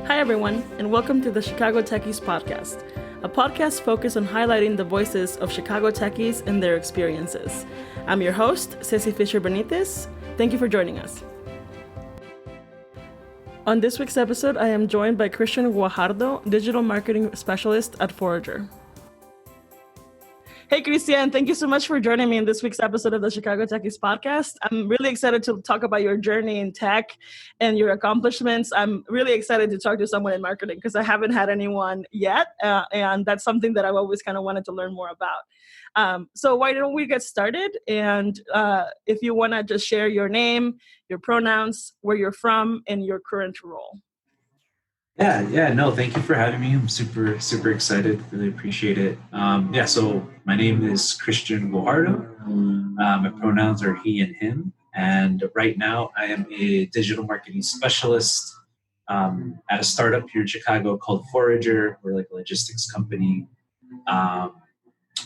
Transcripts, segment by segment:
Hi, everyone, and welcome to the Chicago Techies podcast, a podcast focused on highlighting the voices of Chicago Techies and their experiences. I'm your host, Ceci Fisher-Benitez. Thank you for joining us. On this week's episode, I am joined by Christian Guajardo, Digital Marketing Specialist at Forager. Hey, Christian, thank you so much for joining me in this week's episode of the Chicago Techies podcast. I'm really excited to talk about your journey in tech and your accomplishments. I'm really excited to talk to someone in marketing because I haven't had anyone yet, and that's something that I've always kind of wanted to learn more about. So why don't we get started? And if you want to just share your name, your pronouns, where you're from, and your current role. No, thank you for having me. I'm super excited. Really appreciate it. So my name is Christian Guajardo. My pronouns are he and him. And right now I am a digital marketing specialist at a startup here in Chicago called Forager. We're like a logistics company.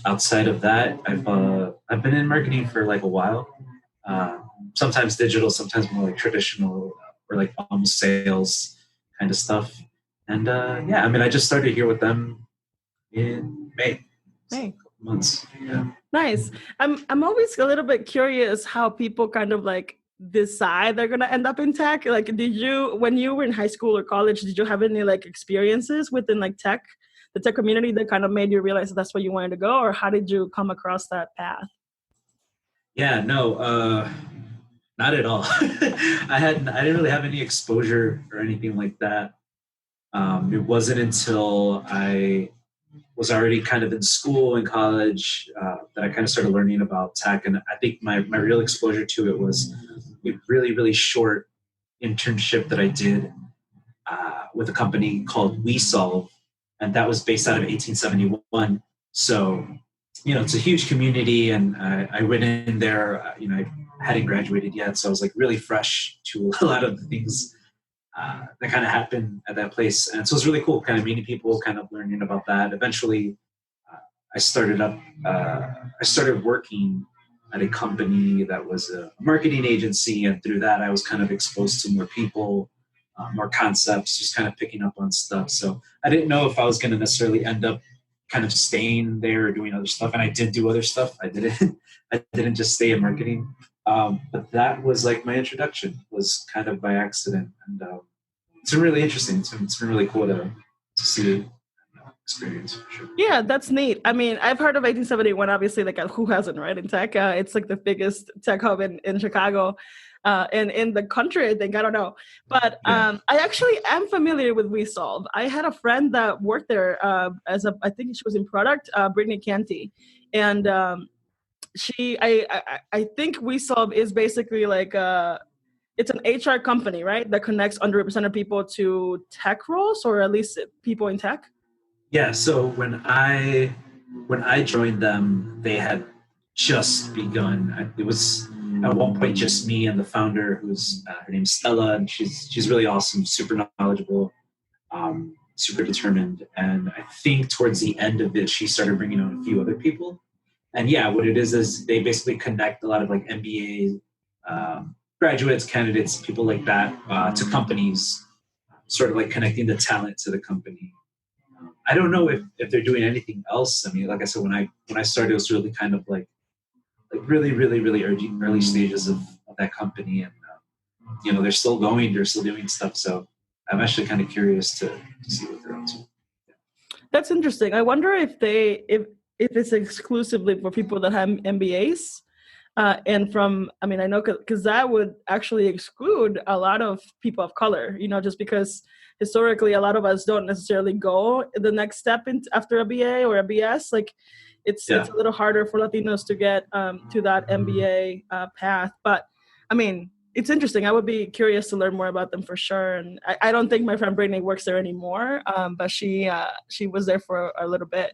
Outside of that, I've been in marketing for like a while. Sometimes digital, sometimes more like traditional or like almost sales kind of stuff. And I just started here with them in May. Months. Yeah. Nice. I'm always a little bit curious how people kind of like decide they're gonna end up in tech. Like, when you were in high school or college, did you have any like experiences within like the tech community that kind of made you realize that's where you wanted to go, or how did you come across that path? Yeah, no, not at all. I didn't really have any exposure or anything like that. It wasn't until I was already kind of in school and college that I kind of started learning about tech. And I think my real exposure to it was a really, really short internship that I did with a company called WeSolve. And that was based out of 1871. So, it's a huge community. And I went in there, I hadn't graduated yet. So I was like really fresh to a lot of the things that kind of happened at that place. And so it was really cool kind of meeting people, kind of learning about that. Eventually, I started working at a company that was a marketing agency. And through that, I was kind of exposed to more people, more concepts, just kind of picking up on stuff. So I didn't know if I was going to necessarily end up kind of staying there or doing other stuff. And I did do other stuff. I didn't just stay in marketing. But that was like my introduction, was kind of by accident. And it's been really interesting. It's been really cool to see it and experience for sure. Yeah, that's neat. I mean, I've heard of 1871, obviously, like who hasn't, right, in tech? It's like the biggest tech hub in Chicago and in the country, I think. I don't know. But I actually am familiar with WeSolve. I had a friend that worked there I think she was in product, Brittany Canty. And I think WeSolve is basically like it's an HR company, right? That connects underrepresented people to tech roles, or at least people in tech. Yeah. So when I joined them, they had just begun. It was at one point just me and the founder, who's her name's Stella, and she's really awesome, super knowledgeable, super determined. And I think towards the end of it, she started bringing on a few other people. And yeah, what it is they basically connect a lot of like MBA graduates, candidates, people like that to companies, sort of like connecting the talent to the company. I don't know if they're doing anything else. I mean, like I said, when I started, it was really kind of like really, really, really early stages of that company. And, they're still going, they're still doing stuff. So I'm actually kind of curious to see what they're up to. Yeah. That's interesting. I wonder if it's exclusively for people that have MBAs. And I know because that would actually exclude a lot of people of color, just because historically a lot of us don't necessarily go the next step after a BA or a BS. Like it's a little harder for Latinos to get to that MBA path. But I mean, it's interesting. I would be curious to learn more about them for sure. And I don't think my friend Brittany works there anymore, but she was there for a little bit.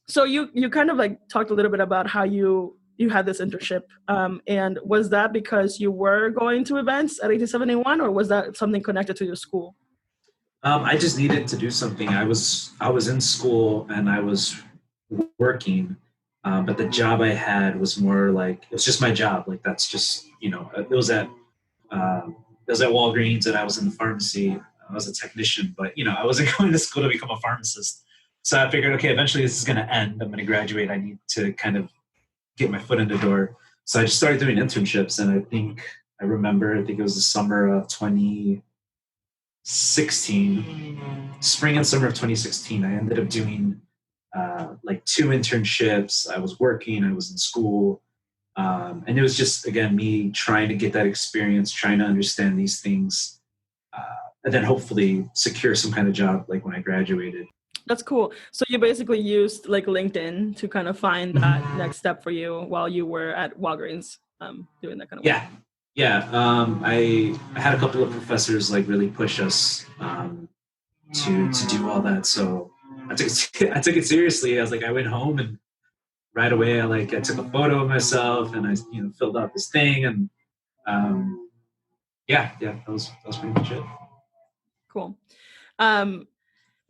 So you kind of like talked a little bit about how you had this internship, and was that because you were going to events at 1871, or was that something connected to your school? I just needed to do something. I was in school and I was working, but the job I had was more like, it was just my job. Like that's just, it was at Walgreens, and I was in the pharmacy. I was a technician, but I wasn't going to school to become a pharmacist. So I figured, okay, eventually this is going to end. I'm going to graduate. I need to kind of get my foot in the door. So I just started doing internships, and I think it was the summer of 2016, spring and summer of 2016. I ended up doing like 2 internships. I was working, I was in school. And it was just, again, me trying to get that experience, trying to understand these things, and then hopefully secure some kind of job like when I graduated. That's cool. So you basically used like LinkedIn to kind of find that next step for you while you were at Walgreens doing that kind of work. Yeah. I had a couple of professors like really push us to do all that. So I took it seriously. I went home, and right away I took a photo of myself, and I filled out this thing, and that was pretty much it. Cool.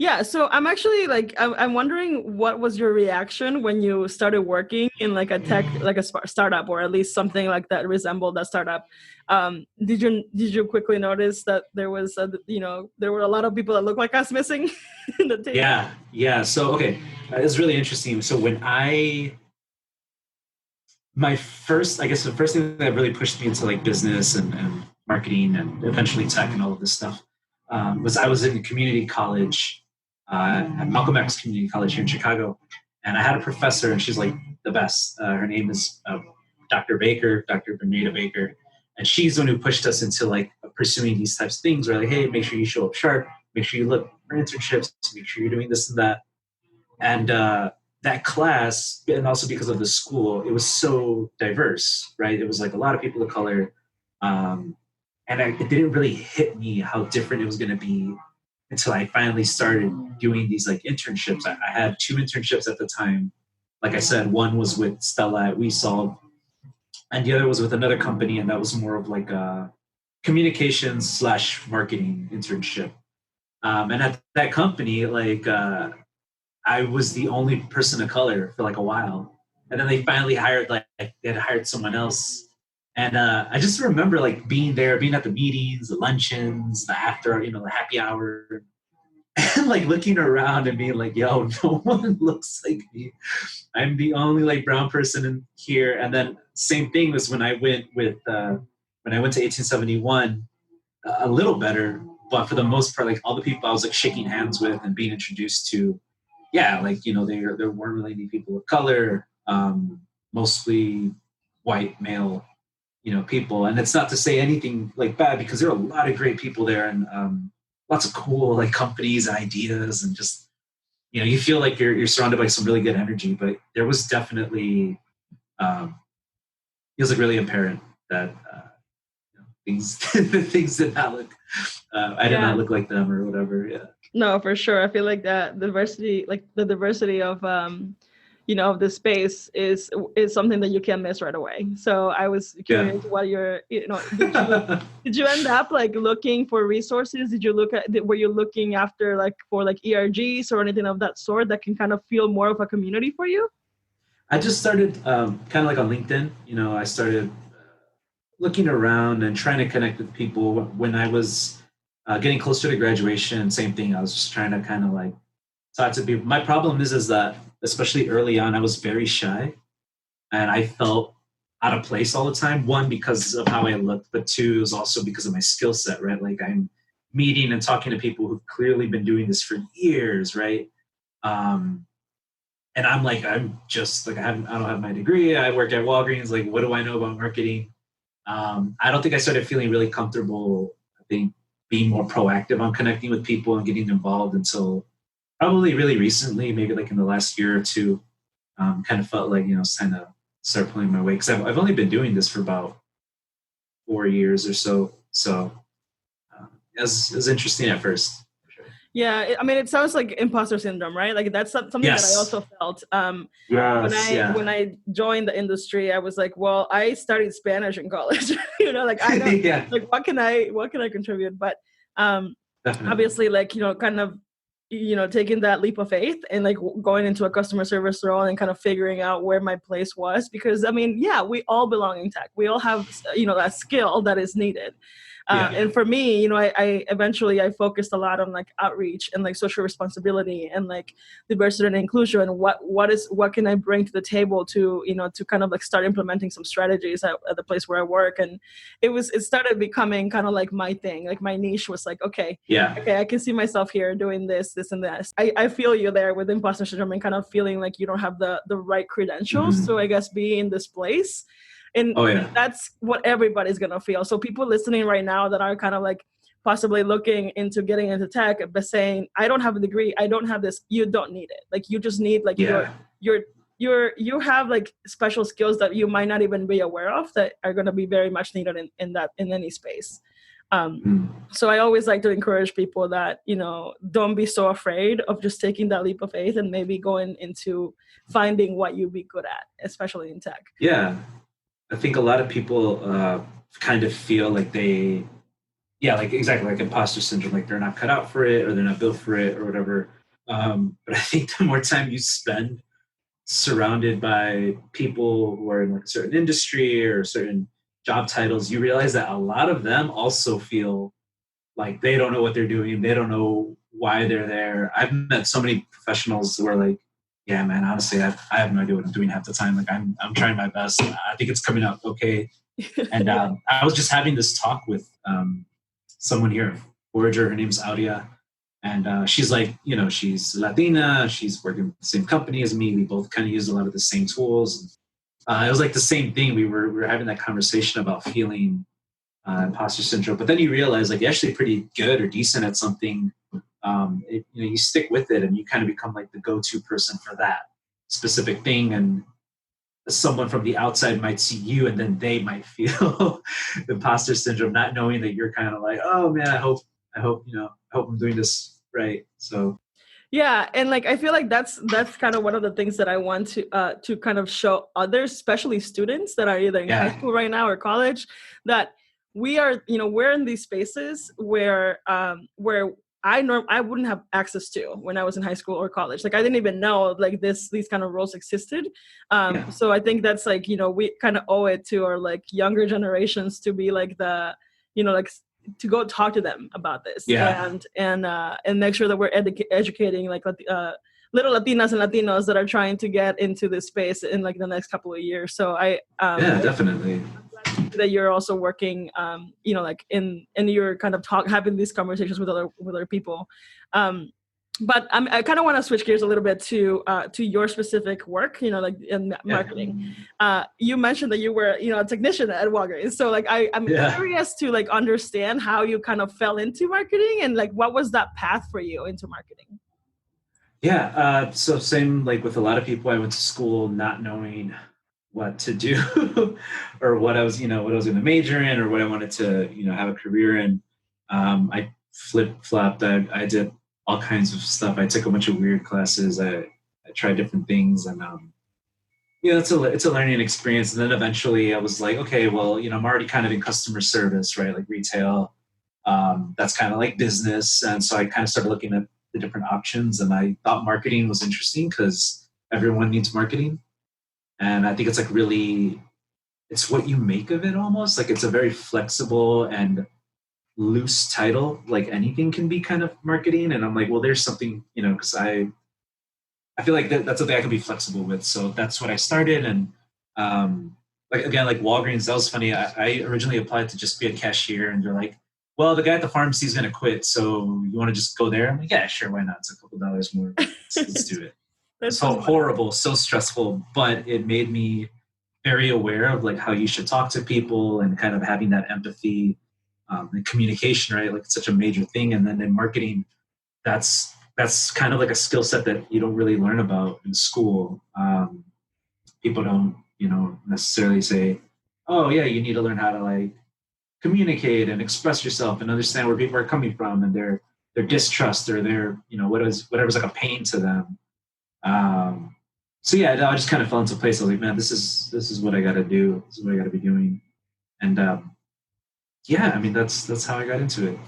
Yeah, so I'm actually I'm wondering what was your reaction when you started working in like a tech, like a startup, or at least something like that resembled that startup. Did you quickly notice that there was there were a lot of people that looked like us missing in the team? Yeah. So okay, it's really interesting. So when the first thing that really pushed me into like business and marketing and eventually tech and all of this stuff was I was in community college. At Malcolm X Community College here in Chicago, and I had a professor, and she's like the best. Her name is Dr. Baker, Dr. Bernita Baker, and she's the one who pushed us into like pursuing these types of things. Where like, hey, make sure you show up sharp, make sure you look for internships, make sure you're doing this and that. And that class, and also because of the school, it was so diverse, right? It was like a lot of people of color, and it didn't really hit me how different it was going to be until I finally started doing these like internships. I had 2 internships at the time. Like I said, one was with Stella at WeSolve, and the other was with another company, and that was more of like a communications / marketing internship. And at that company, I was the only person of color for like a while, and then they finally hired they had hired someone else. And I just remember like being there, being at the meetings, the luncheons, the after, the happy hour, and like looking around and being like, yo, no one looks like me. I'm the only like brown person in here. And then same thing was when I went to 1871, a little better, but for the most part, like all the people I was like shaking hands with and being introduced to, there weren't really any people of color, mostly white male people. And it's not to say anything like bad, because there are a lot of great people there, and lots of cool like companies and ideas, and just you feel like you're surrounded by some really good energy. But there was definitely it was like really apparent that things did not look I did not look like them or whatever. No, for sure. I feel like that diversity, like the diversity of of the space is something that you can't miss right away. So I was curious what your, did you end up like looking for resources? Did you were you looking after for ERGs or anything of that sort that can kind of feel more of a community for you? I just started kind of like on LinkedIn. I started looking around and trying to connect with people. When I was getting closer to graduation, same thing. I was just trying to kind of like talk to people. My problem is that, especially early on, I was very shy, and I felt out of place all the time. One, because of how I looked, but 2, it was also because of my skill set, right? Like I'm meeting and talking to people who've clearly been doing this for years, right? And I'm just like, I don't have my degree. I work at Walgreens. Like, what do I know about marketing? I don't think I started feeling really comfortable, I think, being more proactive on connecting with people and getting involved until probably really recently, maybe like in the last year or 2, kind of felt like, it's time to start pulling my weight. Because I've only been doing this for about 4 years or so. So it was interesting at first. Yeah, I mean, it sounds like imposter syndrome, right? Like that's something that I also felt. When I joined the industry, I was like, well, I studied Spanish in college. I know, like what can I contribute? But obviously, kind of taking that leap of faith and like going into a customer service role and kind of figuring out where my place was. Because I mean, yeah, we all belong in tech. We all have, that skill that is needed. And for me, I eventually I focused a lot on like outreach and like social responsibility and like diversity and inclusion. And what can I bring to the table to, to kind of like start implementing some strategies at the place where I work. And it started becoming kind of like my thing. Like my niche was like, okay, I can see myself here doing this and this. I feel you there with imposter syndrome and kind of feeling like you don't have the right credentials to, I guess, be in this place. And that's what everybody's going to feel. So people listening right now that are kind of like possibly looking into getting into tech, but saying, I don't have a degree, I don't have this, you don't need it. Like you just need like you have like special skills that you might not even be aware of that are going to be very much needed in any space. So I always like to encourage people that, don't be so afraid of just taking that leap of faith and maybe going into finding what you be good at, especially in tech. Yeah. I think a lot of people kind of feel like like exactly like imposter syndrome, like they're not cut out for it or they're not built for it or whatever. But I think the more time you spend surrounded by people who are in like a certain industry or certain job titles, you realize that a lot of them also feel like they don't know what they're doing. They don't know why they're there. I've met so many professionals who are like, yeah, man, honestly, I have no idea what I'm doing half the time. Like I'm trying my best. I think it's coming out okay. And I was just having this talk with someone here, Forager. Her name's Audia. And she's like, she's Latina. She's working with the same company as me. We both kind of use a lot of the same tools. It was like the same thing. We were having that conversation about feeling imposter syndrome. But then you realize like you're actually pretty good or decent at something. You stick with it and you kind of become like the go-to person for that specific thing. And someone from the outside might see you and then they might feel imposter syndrome, not knowing that you're kind of like, oh man, I hope I'm doing this right. So yeah, and like I feel like that's kind of one of the things that I want to kind of show others, especially students that are either in high school right now or college, that we are, we're in these spaces where I wouldn't have access to when I was in high school or college. Like I didn't even know like these kind of roles existed. So I think that's like, we kind of owe it to our like younger generations to be like the, like to go talk to them about this and make sure that we're educating like little Latinas and Latinos that are trying to get into this space in like the next couple of years. So definitely that you're also working like in your kind of having these conversations with other people. But I kind of want to switch gears a little bit to your specific work, like in marketing. You mentioned that you were, a technician at Walgreens. So like, I'm curious to like understand how you kind of fell into marketing and like, what was that path for you into marketing? Yeah. So same, like with a lot of people, I went to school not knowing what to do or what I was going to major in or what I wanted to, have a career in. I flip-flopped. I did all kinds of stuff. I took a bunch of weird classes. I tried different things and, it's a learning experience. And then eventually I was like, okay, well, I'm already kind of in customer service, right? Like retail. That's kind of like business. And so I kind of started looking at the different options and I thought marketing was interesting because everyone needs marketing. And I think it's like really, it's what you make of it almost. Like it's a very flexible and loose title. Like anything can be kind of marketing. And I'm like, well, there's something, because I feel like that's something I can be flexible with. So that's what I started. And like Walgreens, that was funny. I originally applied to just be a cashier and they're like, well, the guy at the pharmacy is going to quit. So you want to just go there? I'm like, yeah, sure. Why not? It's a couple $1 more. Let's do it. It's so horrible, so stressful, but it made me very aware of like how you should talk to people and kind of having that empathy and communication, right? Like it's such a major thing. And then in marketing, that's kind of like a skill set that you don't really learn about in school. People don't, necessarily say, oh yeah, you need to learn how to like communicate and express yourself and understand where people are coming from and their distrust or their, whatever's like a pain to them. So yeah, I just kind of fell into place. I was like, man, this is what I got to do. This is what I got to be doing. And that's how I got into it.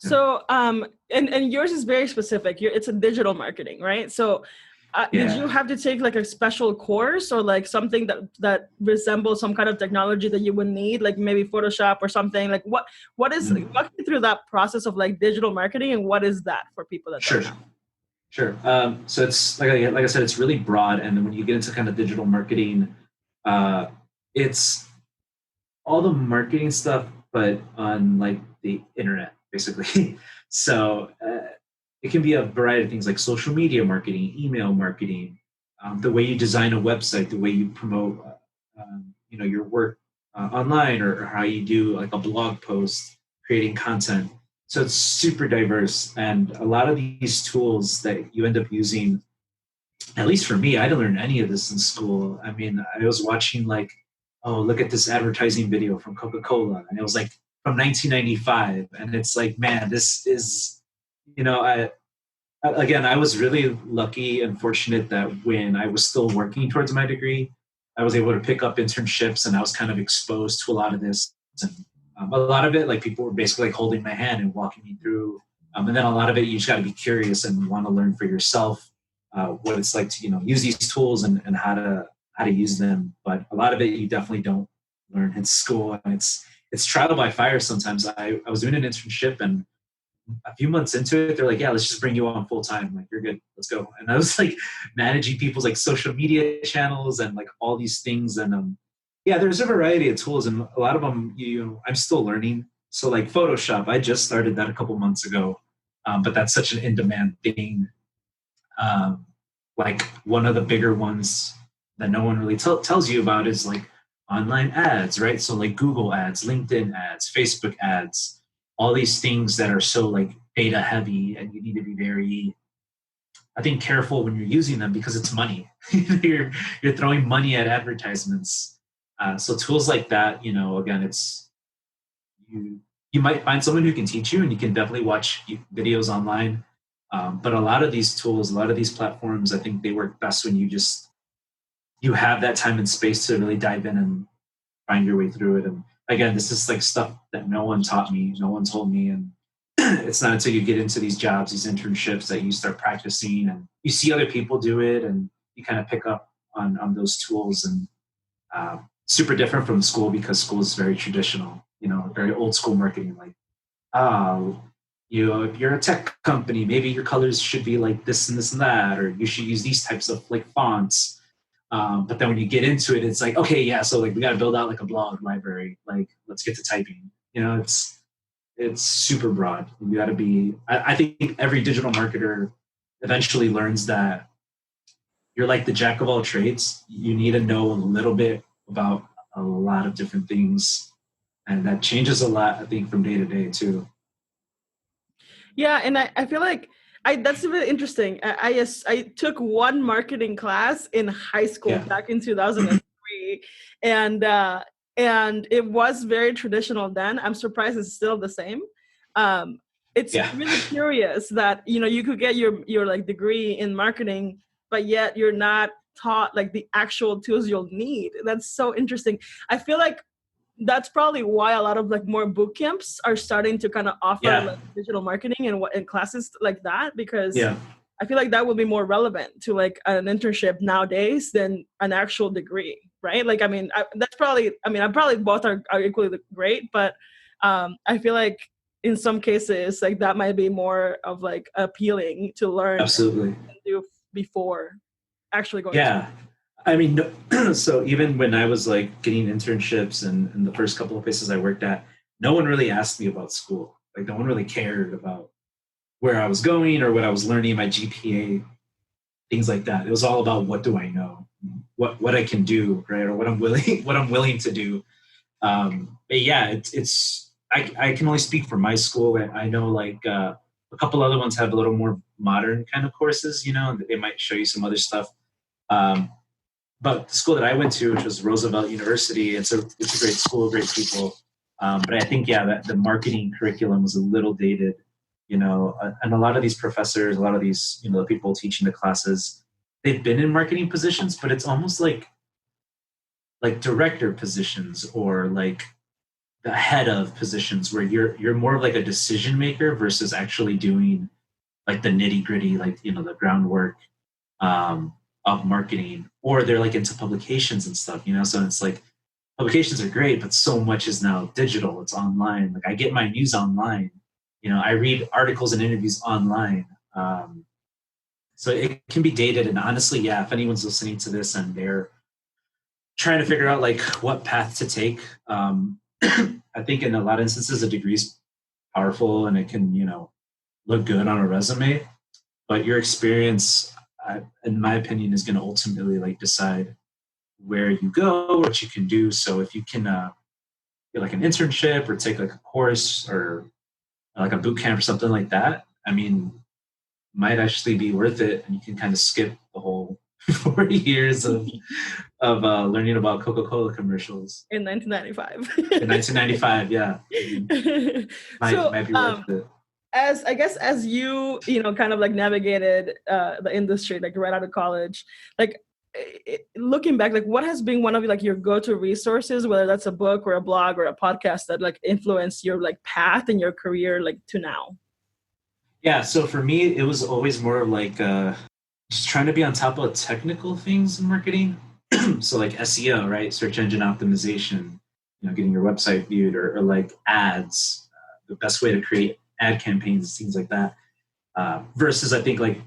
So, and yours is very specific. It's a digital marketing, right? So, did you Yeah. have to take like a special course or like something that resembles some kind of technology that you would need, like maybe Photoshop or something? Like walk me through that process of like digital marketing and what is that for people that don't Sure. know? Sure. So it's like I said, it's really broad, and then when you get into kind of digital marketing, uh, it's all the marketing stuff, but on like the internet, basically. So it can be a variety of things like social media marketing, email marketing, the way you design a website, the way you promote, your work online, or how you do like a blog post, creating content. So it's super diverse, and a lot of these tools that you end up using, at least for me, I didn't learn any of this in school. I mean, I was watching like, oh, look at this advertising video from Coca-Cola, and it was like from 1995, and it's like, man, this is, again, I was really lucky and fortunate that when I was still working towards my degree, I was able to pick up internships, and I was kind of exposed to a lot of this. And a lot of it, like people were basically like holding my hand and walking me through. And then a lot of it, you just got to be curious and want to learn for yourself what it's like to use these tools, and how to use them. But a lot of it you definitely don't learn in school, and it's trial by fire sometimes. I was doing an internship, and a few months into it, they're like, yeah, let's just bring you on full time. Like, you're good, let's go. And I was like managing people's like social media channels and like all these things. And yeah, there's a variety of tools, and a lot of them, I'm still learning. So like Photoshop, I just started that a couple months ago, but that's such an in-demand thing. Um, like one of the bigger ones that no one really tells you about is like online ads, right? So like Google ads, LinkedIn ads, Facebook ads, all these things that are so like data heavy, and you need to be very, I think, careful when you're using them because it's money. you're throwing money at advertisements. So tools like that, again, it's you might find someone who can teach you, and you can definitely watch videos online. But a lot of these tools, a lot of these platforms, I think they work best when you have that time and space to really dive in and find your way through it. And again, this is like stuff that no one taught me, no one told me. And it's not until you get into these jobs, these internships, that you start practicing and you see other people do it, and you kind of pick up on those tools. And super different from school, because school is very traditional, very old school marketing. Like, if you're a tech company, maybe your colors should be like this and this and that, or you should use these types of like fonts. But then when you get into it, it's like, okay, yeah, so like we got to build out like a blog library. Like, let's get to typing. It's super broad. You got to be. I think every digital marketer eventually learns that you're like the jack of all trades. You need to know a little bit about a lot of different things, and that changes a lot, I think, from day to day too. Yeah, and I feel like that's really interesting. I took one marketing class in high school back in 2003, and it was very traditional then. I'm surprised it's still the same. It's really curious that you could get your like degree in marketing, but yet you're not taught like the actual tools you'll need. That's so interesting. I feel like that's probably why a lot of like more boot camps are starting to kind of offer like digital marketing and classes like that, because I feel like that would be more relevant to like an internship nowadays than an actual degree, right? Like, I mean, I probably both are equally great, but I feel like in some cases, like that might be more of like appealing to learn Absolutely. and do before actually going. Yeah. I mean, so even when I was like getting internships and the first couple of places I worked at, no one really asked me about school. Like, no one really cared about where I was going or what I was learning, my GPA, things like that. It was all about, what do I know, what I can do, right, or what I'm willing to do. But yeah, I can only speak for my school. I know like a couple other ones have a little more modern kind of courses. They might show you some other stuff. But the school that I went to, which was Roosevelt University, it's a great school, great people. But I think, that the marketing curriculum was a little dated, and a lot of these professors, a lot of these, the people teaching the classes, they've been in marketing positions, but it's almost like director positions, or like the head of positions where you're more of like a decision maker versus actually doing like the nitty gritty, like, you know, the groundwork of marketing, or they're like into publications and stuff, you know? So it's like publications are great, but so much is now digital. It's online. Like I get my news online, you know, I read articles and interviews online. So it can be dated. And honestly, yeah, if anyone's listening to this and they're trying to figure out like what path to take, I think in a lot of instances, a degree is powerful and it can, you know, look good on a resume, but your experience, in my opinion, is going to ultimately like decide where you go, what you can do. So if you can get like an internship or take like a course or like a boot camp or something like that, I mean, might actually be worth it, and you can kind of skip the whole 40 years of learning about Coca-Cola commercials In 1995. in 1995. Yeah, might be worth it. As I guess as you know kind of like navigated the industry like right out of college, like looking back, like what has been one of like your go-to resources, whether that's a book or a blog or a podcast that like influenced your like path in your career like to now? Yeah, so for me, it was always more like just trying to be on top of technical things in marketing. So like SEO, right? Search engine optimization, you know, getting your website viewed, or like ads, the best way to create ad campaigns, things like that. Versus I think like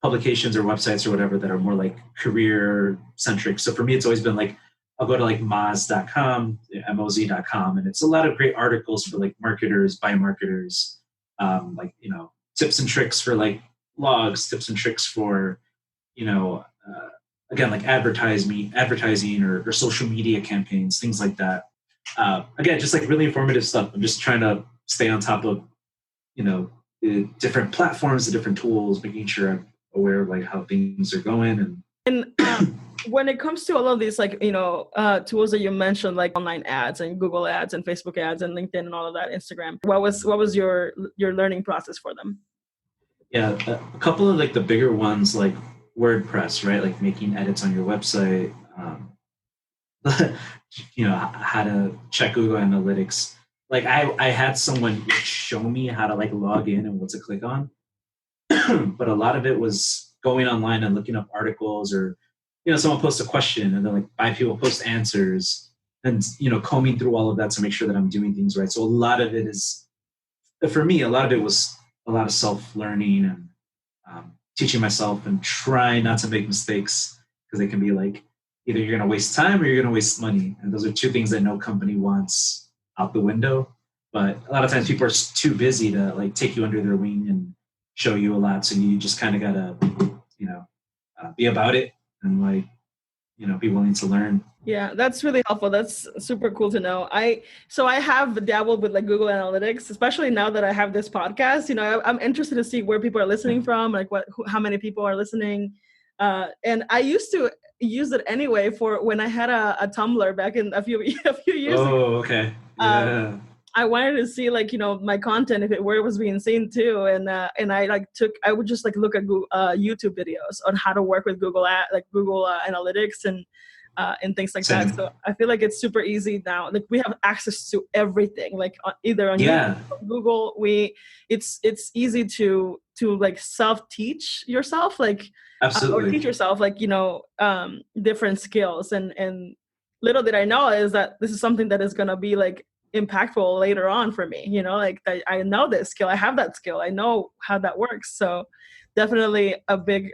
publications or websites or whatever that are more like career centric. So for me, it's always been like, I'll go to like moz.com, moz.com, and it's a lot of great articles for like marketers, by marketers, like, you know, tips and tricks for like blogs, tips and tricks for, you know, again, like advertising or social media campaigns, things like that. Again, just like really informative stuff. I'm just trying to stay on top of, you know, the different platforms, the different tools, making sure I'm aware of like how things are going. And when it comes to all of these, like, you know, tools that you mentioned, like online ads and Google ads and Facebook ads and LinkedIn and all of that, Instagram, what was your learning process for them? Yeah, a couple of like the bigger ones, like WordPress, right? Like making edits on your website, you know, how to check Google Analytics. Like I had someone show me how to like log in and what to click on, but a lot of it was going online and looking up articles, or, you know, someone posts a question and then like 5 people post answers, and, you know, combing through all of that to make sure that I'm doing things right. So a lot of it is, for me, a lot of it was a lot of self-learning and teaching myself and trying not to make mistakes, because they can be like, either you're going to waste time or you're going to waste money. And those are two things that no company wants out the window. But a lot of times people are too busy to like take you under their wing and show you a lot. So you just kind of got to, you know, be about it and like, you know, be willing to learn. Yeah, that's really helpful. That's super cool to know. I have dabbled with like Google Analytics, especially now that I have this podcast. You know, I'm interested to see where people are listening from, like how many people are listening. And I used to use it anyway for when I had a Tumblr back in a few years ago. Oh, okay. Yeah. I wanted to see like, you know, my content, where it was being seen too. And I would just like look at Google, YouTube videos on how to work with Google Analytics and things like Same. that. So I feel like it's super easy now. Like we have access to everything, like either on Yeah. YouTube or Google. It's easy to like self-teach yourself, like Absolutely. or teach yourself, like, you know, different skills. And little did I know is that this is something that is going to be like impactful later on for me, you know, like I know this skill, I have that skill, I know how that works. So definitely a big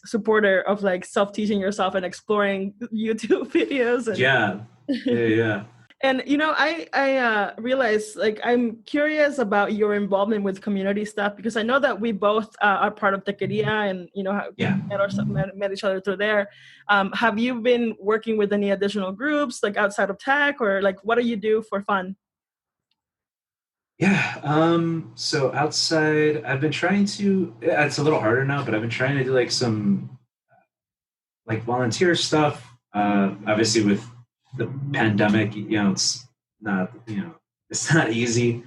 supporter of like self-teaching yourself and exploring YouTube videos. And yeah. And, you know, I realized, like, I'm curious about your involvement with community stuff, because I know that we both are part of Techies and, you know, met each other through there. Have you been working with any additional groups, like outside of tech, or like what do you do for fun? Yeah. So outside, I've been trying to, it's a little harder now, but I've been trying to do like some like volunteer stuff. Obviously with the pandemic, you know, it's not, you know, it's not easy.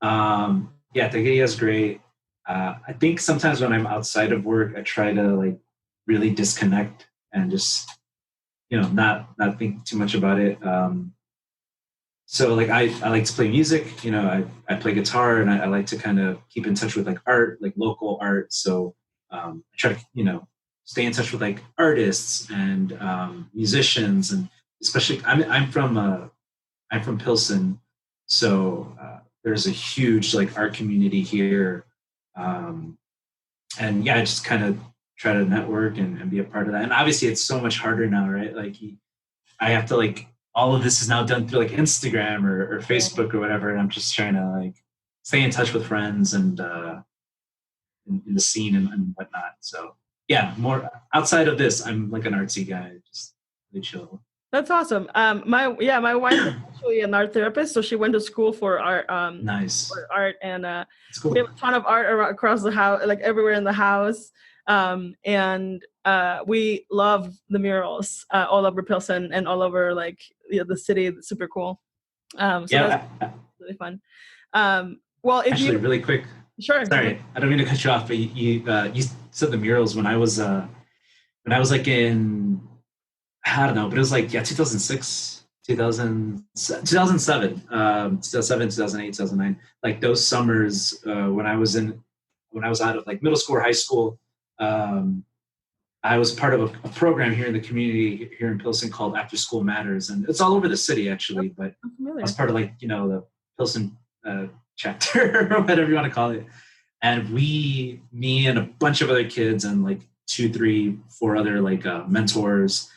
Yeah, Techies is great. I think sometimes when I'm outside of work, I try to like really disconnect and just, you know, not think too much about it. so like I like to play music, you know, I play guitar, and I like to kind of keep in touch with like art, like local art. So I try to, you know, stay in touch with like artists and musicians, and especially I'm from Pilsen, so there's a huge like art community here, um, and yeah, I just kind of try to network and be a part of that. And obviously, it's so much harder now, right? Like I have to like all of this is now done through like Instagram or Facebook or whatever, and I'm just trying to like stay in touch with friends and in the scene and whatnot. So yeah, more outside of this, I'm like an artsy guy, just really chill. That's awesome. My wife is actually an art therapist, so she went to school for art. Nice. For art, and It's cool. we have a ton of art across the house, like everywhere in the house. And we love the murals all over Pilsen and all over like the city. It's super cool. So Yeah, that's really fun. Well, if actually, you really quick. sure, Sorry, I don't mean to cut you off, but you said the murals when I was like in, I don't know, but it was like, yeah, 2006, 2007, 2008, 2009, like those summers when I was out of like middle school or high school. Um, I was part of a program here in the community here in Pilsen called After School Matters, and it's all over the city actually. But I was part of like, you know, the Pilsen chapter or whatever you want to call it. And me and a bunch of other kids and like 2, 3, 4 other like mentors,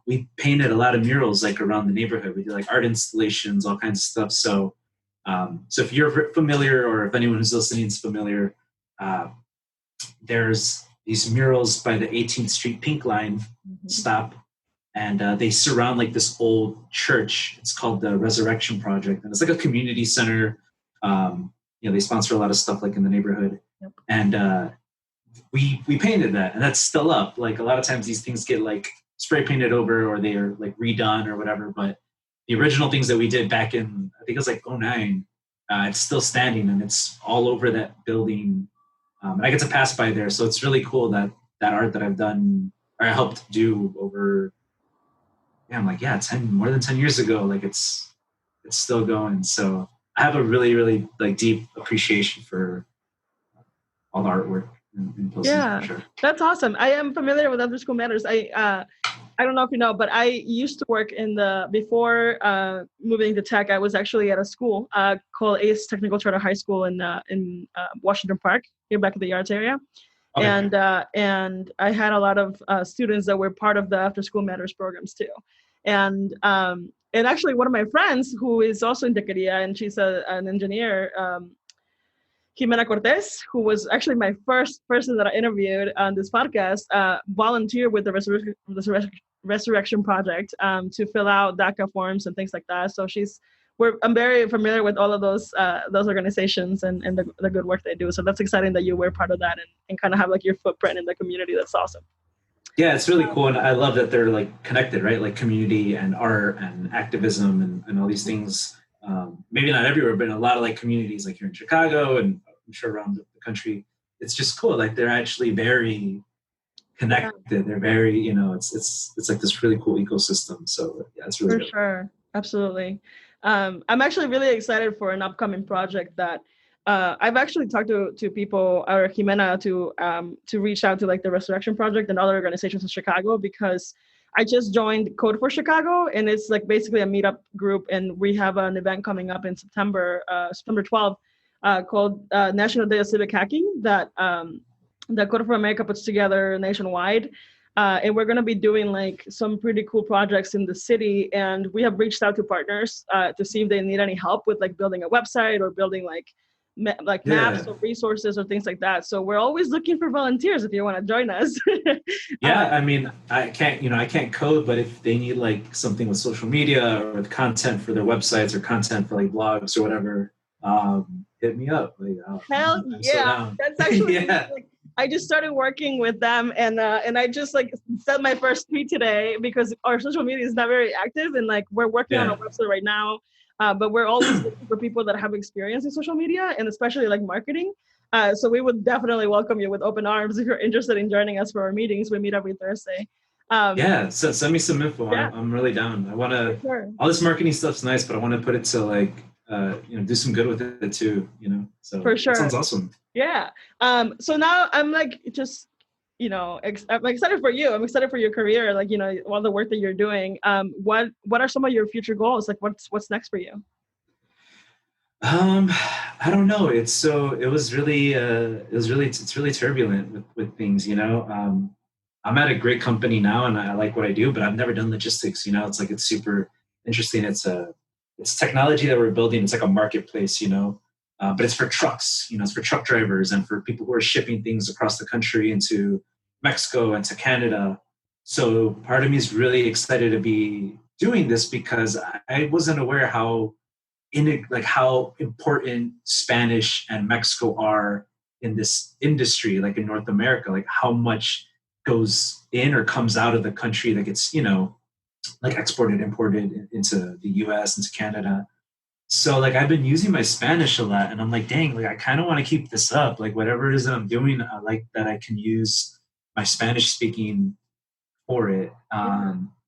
we painted a lot of murals like around the neighborhood. We did like art installations, all kinds of stuff. So, so if you're familiar, or if anyone who's listening is familiar, there's these murals by the 18th Street Pink Line stop, and they surround like this old church. It's called the Resurrection Project, and it's like a community center. You know, they sponsor a lot of stuff like in the neighborhood. Yep. And we painted that, and that's still up. Like a lot of times these things get like spray painted over, or they are like redone or whatever. But the original things that we did back in, I think it was like 2009, it's still standing, and it's all over that building. And I get to pass by there, so it's really cool that art that I've done, or I helped do over, yeah, I'm like, yeah, more than 10 years ago, like it's still going. So I have a really, really like deep appreciation for all the artwork in Pilsen, yeah, for sure. That's awesome. I am familiar with After School Matters. I don't know if you know, but I used to work before moving to tech. I was actually at a school called ACE Technical Charter High School in Washington Park, here back in the Yards area. Okay. And I had a lot of students that were part of the After School Matters programs too. And actually one of my friends who is also in Techeria, and she's an engineer, Jimena Cortez, who was actually my first person that I interviewed on this podcast, volunteered with the Resurrection Project to fill out DACA forms and things like that. So I'm very familiar with all of those organizations and the good work they do. So that's exciting that you were part of that and kind of have like your footprint in the community. That's awesome. Yeah, it's really cool. And I love that they're like connected, right? Like community and art and activism and all these things. Maybe not everywhere, but in a lot of like communities, like here in Chicago and I'm sure around the country, it's just cool. Like they're actually very connected. Yeah. They're very, you know, it's like this really cool ecosystem. So yeah, it's really for sure, absolutely. I'm actually really excited for an upcoming project that I've actually talked to people, or Jimena, to reach out to like the Resurrection Project and other organizations in Chicago, because I just joined Code for Chicago, and it's like basically a meetup group, and we have an event coming up in September 12th, called National Day of Civic Hacking that Code for America puts together nationwide. And we're going to be doing like some pretty cool projects in the city, and we have reached out to partners to see if they need any help with like building a website or building like maps or resources or things like that. So we're always looking for volunteers if you want to join us. Yeah, I mean, I can't code, but if they need like something with social media or with content for their websites or content for like blogs or whatever, hit me up. Like, hell yeah, so that's actually yeah. Like, I just started working with them, and I just like sent my first tweet today because our social media is not very active, and like we're working on a website right now. But we're always looking for people that have experience in social media and especially like marketing. So we would definitely welcome you with open arms if you're interested in joining us for our meetings. We meet every Thursday. Yeah, so send me some info. Yeah, I'm really down. I want for to, sure. all this marketing stuff's nice, but I want to put it to like, do some good with it too, For So that sure. sounds awesome. Yeah. So now I'm like just, I'm excited for you. I'm excited for your career, like, all the work that you're doing. What are some of your future goals? Like what's next for you? Um, I don't know. It's really turbulent with things, I'm at a great company now and I like what I do, but I've never done logistics, it's like, it's super interesting. It's technology that we're building. It's like a marketplace, but it's for trucks, it's for truck drivers and for people who are shipping things across the country into Mexico and to Canada. So part of me is really excited to be doing this because I wasn't aware how important Spanish and Mexico are in this industry, like in North America, like how much goes in or comes out of the country that gets, like exported, imported into the US, into Canada. So like I've been using my Spanish a lot and I'm like, dang, like I kind of want to keep this up. Like whatever it is that I'm doing, I like that I can use my Spanish speaking for it.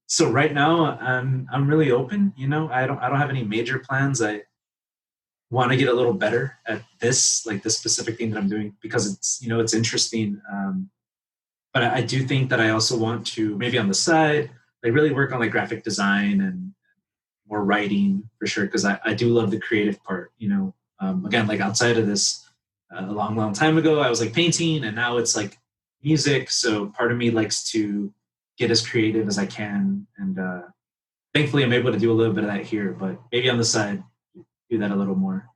So right now I'm really open, I don't have any major plans. I want to get a little better at this, like this specific thing that I'm doing because it's interesting. But I do think that I also want to maybe on the side, like really work on like graphic design and more writing for sure. Cause I do love the creative part, again, like outside of this a long, long time ago, I was like painting and now it's like music. So part of me likes to get as creative as I can. And thankfully I'm able to do a little bit of that here, but maybe on the side, do that a little more.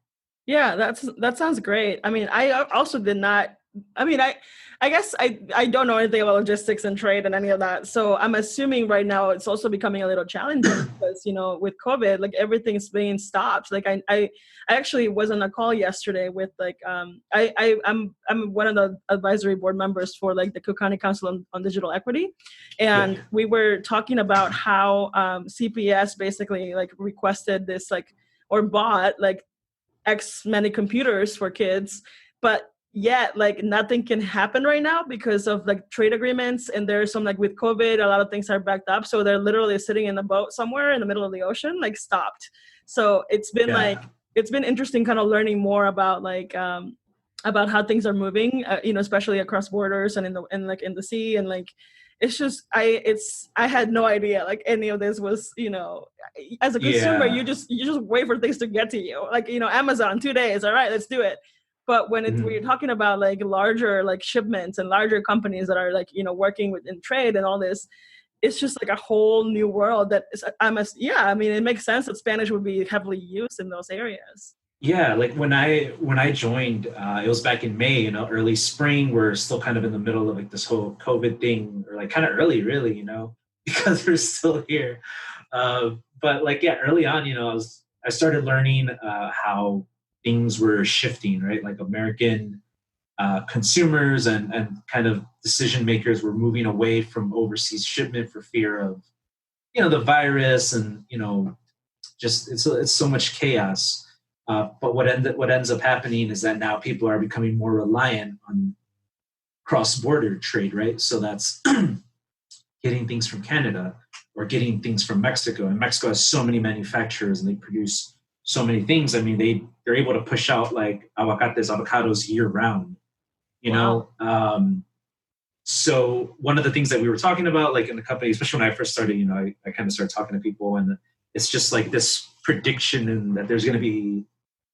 Yeah, that sounds great. I mean, I also did not. I mean, I guess I don't know anything about logistics and trade and any of that. So I'm assuming right now it's also becoming a little challenging because with COVID, like everything's being stopped. Like I actually was on a call yesterday with like I'm one of the advisory board members for like the Cook County Council on Digital Equity, Yeah. and we were talking about how CPS basically like requested this like or bought like X many computers for kids, but yet like nothing can happen right now because of like trade agreements. And there's some like with COVID, a lot of things are backed up. So they're literally sitting in a boat somewhere in the middle of the ocean, like stopped. So Yeah. it's been interesting kind of learning more about how things are moving, especially across borders and in the sea. And like, it's just, I had no idea like any of this was, as a consumer, Yeah. you just wait for things to get to you. Like, Amazon, 2 days, all right, let's do it. But when you're Mhm. talking about like larger like shipments and larger companies that are like, working in trade and all this, it's just like a whole new world that is, yeah, I mean, it makes sense that Spanish would be heavily used in those areas. Yeah, like when I joined, it was back in May, early spring. We're still kind of in the middle of like this whole COVID thing, or like kind of early, really, because we're still here. But like yeah, early on, I started learning how things were shifting, right? Like American consumers and kind of decision makers were moving away from overseas shipment for fear of the virus and just it's so much chaos. But what ends up happening is that now people are becoming more reliant on cross border trade, right? So that's getting things from Canada or getting things from Mexico. And Mexico has so many manufacturers and they produce so many things. I mean, they're able to push out like avocados year round. You Wow. know, so one of the things that we were talking about, like in the company, especially when I first started, I kind of started talking to people, and it's just like this prediction, and that there's going to be,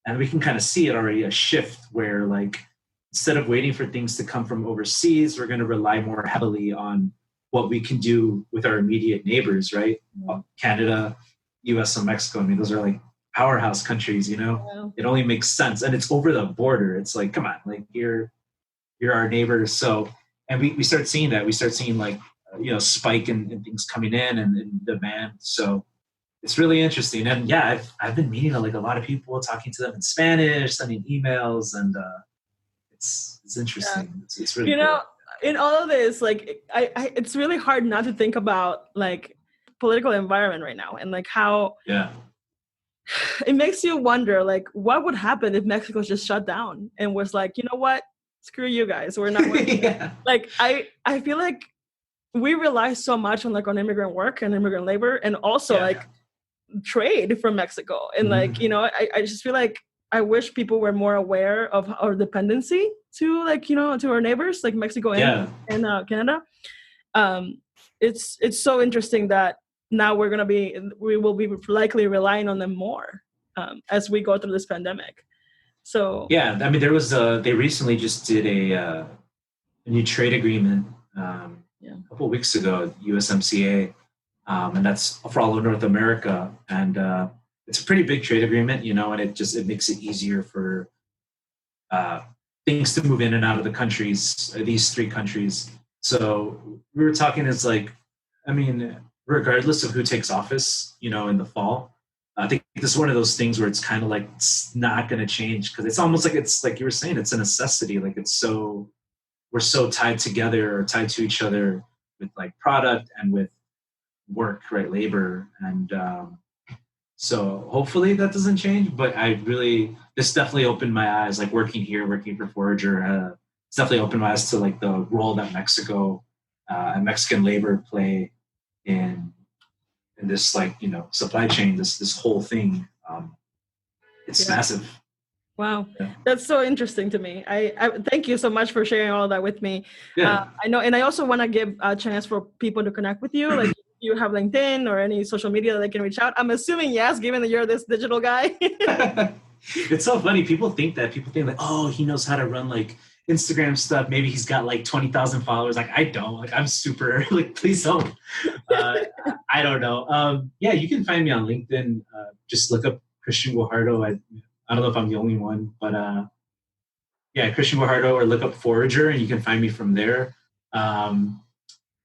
and we can kind of see it already, a shift where like instead of waiting for things to come from overseas, we're going to rely more heavily on what we can do with our immediate neighbors, right? Canada, U.S., and Mexico. I mean, those are like powerhouse countries. Yeah. It only makes sense, and it's over the border. It's like, come on, like you're our neighbors. So, and we start seeing that. We start seeing like, spike in things coming in demand. So it's really interesting. And yeah, I've been meeting like a lot of people, talking to them in Spanish, sending emails, and it's Yeah. interesting. It's really You know, cool. in all of this, like it's really hard not to think about like political environment right now and like how Yeah. it makes you wonder like what would happen if Mexico just shut down and was like, you know what? Screw you guys. We're not Yeah. like I feel like we rely so much on like on immigrant work and immigrant labor, and also like trade from Mexico. And like, you know, I just feel like I wish people were more aware of our dependency to like, you know, to our neighbors like Mexico and Canada. It's so interesting that now we will be likely relying on them more as we go through this pandemic. So yeah, I mean, there was they recently just did a new trade agreement a couple of weeks ago, USMCA, and that's for all of North America, and it's a pretty big trade agreement, you know, and it makes it easier for things to move in and out of the countries, these three countries. So we were talking, it's like, I mean, regardless of who takes office, you know, in the fall, I think this is one of those things where it's kind of like it's not going to change, because it's almost like, it's like you were saying, it's a necessity. Like we're so tied together, or tied to each other with like product and with work, right, labor, and so hopefully that doesn't change. But this definitely opened my eyes, like working for Forager, it's definitely opened my eyes to like the role that Mexico and Mexican labor play in this, like, you know, supply chain, this whole thing. It's massive. Wow. Yeah. That's so interesting to me. I thank you so much for sharing all that with me. Yeah. I know, and I also want to give a chance for people to connect with you. Like, you have LinkedIn or any social media that they can reach out? I'm assuming yes, given that you're this digital guy. It's so funny. People think like, oh, he knows how to run like Instagram stuff. Maybe he's got like 20,000 followers. Like, I don't. Like, I'm super, like, please don't. I don't know. Yeah, you can find me on LinkedIn. Just look up Christian Guajardo. I don't know if I'm the only one, but yeah, Christian Guajardo, or look up Forager and you can find me from there.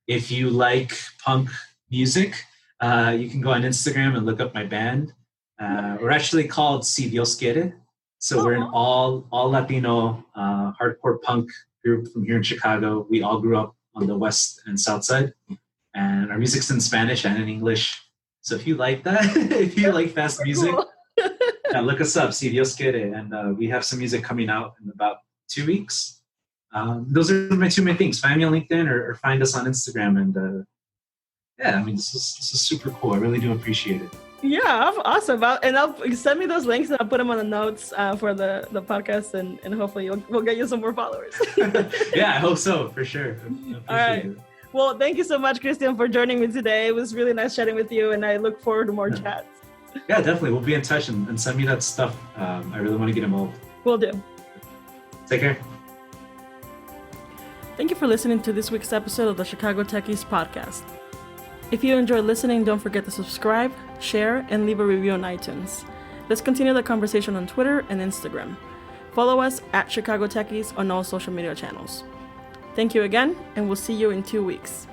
If you like punk music, you can go on Instagram and look up my band. We're actually called Si Dios Quiere. So we're an all Latino hardcore punk group from here in Chicago. We all grew up on the west and south side, and our music's in Spanish and in English. So if you like that, if you like fast music, look us up, Si Dios Quiere. And we have some music coming out in about 2 weeks. Those are my two main things. Find me on LinkedIn or find us on Instagram. And yeah, I mean, this is super cool. I really do appreciate it. Yeah, awesome. I'll send me those links and I'll put them on the notes for the podcast, and hopefully we'll get you some more followers. Yeah, I hope so, for sure. All right. It. Well, thank you so much, Christian, for joining me today. It was really nice chatting with you, and I look forward to more chats. Yeah, definitely. We'll be in touch, and send me that stuff. I really want to get involved. Will do. Take care. Thank you for listening to this week's episode of the Chicago Techies podcast. If you enjoyed listening, don't forget to subscribe, share, and leave a review on iTunes. Let's continue the conversation on Twitter and Instagram. Follow us at Chicago Techies on all social media channels. Thank you again, and we'll see you in 2 weeks.